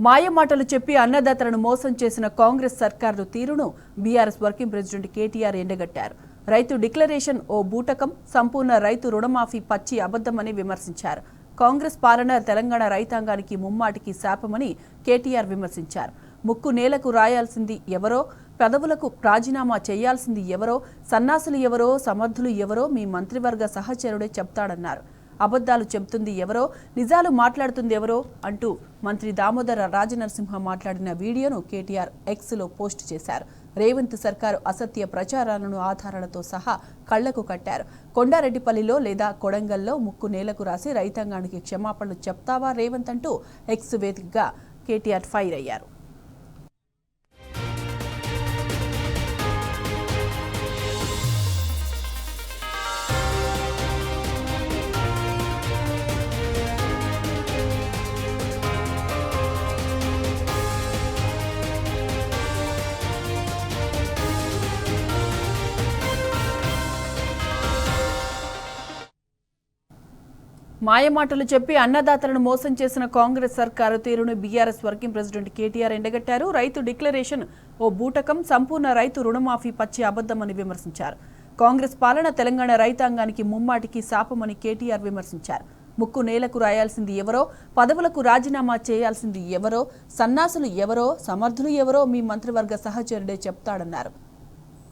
మాయమాటలు చెప్పి అన్నదాతలను మోసం చేసిన కాంగ్రెస్ సర్కారు తీరును బీఆర్ఎస్ వర్కింగ్ ప్రెసిడెంట్ కేటీఆర్ ఎండగట్టారు. రైతు డిక్లరేషన్ ఓ బూటకం, సంపూర్ణ రైతు రుణమాఫీ పచ్చి అబద్ధమని విమర్శించారు. కాంగ్రెస్ పాలన తెలంగాణ రైతాంగానికి ముమ్మాటికి శాపమని కేటీఆర్ విమర్శించారు. ముక్కు నేలకు రాయాల్సింది ఎవరో, పదవులకు రాజీనామా చేయాల్సింది ఎవరో, సన్నాసులు ఎవరో, సమర్థులు ఎవరో మీ మంత్రివర్గ సహచరుడే చెప్తాడన్నారు. అబద్ధాలు చెబుతుంది ఎవరో, నిజాలు మాట్లాడుతుంది ఎవరో అంటూ మంత్రి దామోదర రాజనరసింహ మాట్లాడిన వీడియోను కేటీఆర్ ఎక్స్లో పోస్ట్ చేశారు. రేవంత్ సర్కారు అసత్య ప్రచారాలను ఆధారాలతో సహా కళ్లకు కట్టారు. కొండారెడ్డిపల్లిలో లేదా కొడంగల్లో ముక్కు నేలకు రాసి రైతాంగానికి క్షమాపణలు చెప్తావా రేవంత్ అంటూ ఎక్స్ వేదికగా కేటీఆర్ ఫైర్ అయ్యారు. మాయమాటలు చెప్పి అన్నదాతలను మోసం చేసిన కాంగ్రెస్ సర్కారు తీరును బీఆర్ఎస్ వర్కింగ్ ప్రెసిడెంట్ కేటీఆర్ ఎండగట్టారు. రైతు డిక్లరేషన్ ఓ బూటకం, సంపూర్ణ రైతు రుణమాఫీ పచ్చి అబద్ధమని విమర్శించారు. కాంగ్రెస్ పాలన తెలంగాణ రైతాంగానికి ముమ్మాటికి శాపమని కేటీఆర్ విమర్శించారు. ముక్కు నేలకు రాయాల్సింది ఎవరో, పదవులకు రాజీనామా చేయాల్సింది ఎవరో, సన్నాసులు ఎవరో, సమర్థులు ఎవరో మీ మంత్రివర్గ సహచరుడే చెప్తాడన్నారు.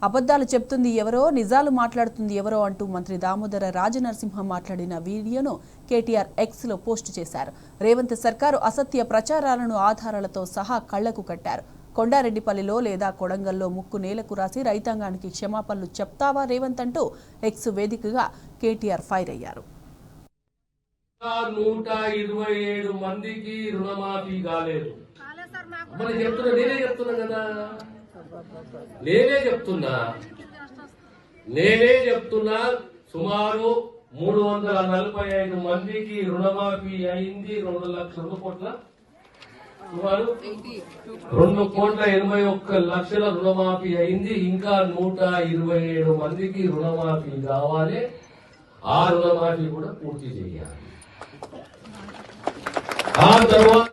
అబద్ధాలు చెప్తుంది ఎవరో, నిజాలు మాట్లాడుతుంది ఎవరో అంటూ మంత్రి దామోదర రాజనరసింహ మాట్లాడిన వీడియోను కేటీఆర్ ఎక్స్లో పోస్ట్ చేశారు. రేవంత్ సర్కారు అసత్య ప్రచారాలను ఆధారాలతో సహా కళ్లకు కట్టారు. కొండారెడ్డిపల్లిలో లేదా కొడంగల్లో ముక్కు నేలకు రాసి రైతాంగానికి క్షమాపణలు చెప్తావా రేవంత్ అంటూ ఎక్స్ వేదికగా కేటీఆర్ ఫైర్ అయ్యారు. 127 మందికి రుణమాఫీ కాలేదు. నేనే చెప్తున్నా సుమారు 345 మందికి రుణమాఫీ అయింది. 2 లక్షల కోట్ల సుమారు 2,81,00,000 రుణమాఫీ అయింది. ఇంకా 127 మందికి రుణమాఫీ కావాలి. ఆ రుణమాఫీ కూడా పూర్తి చేయాలి. ఆ తర్వాత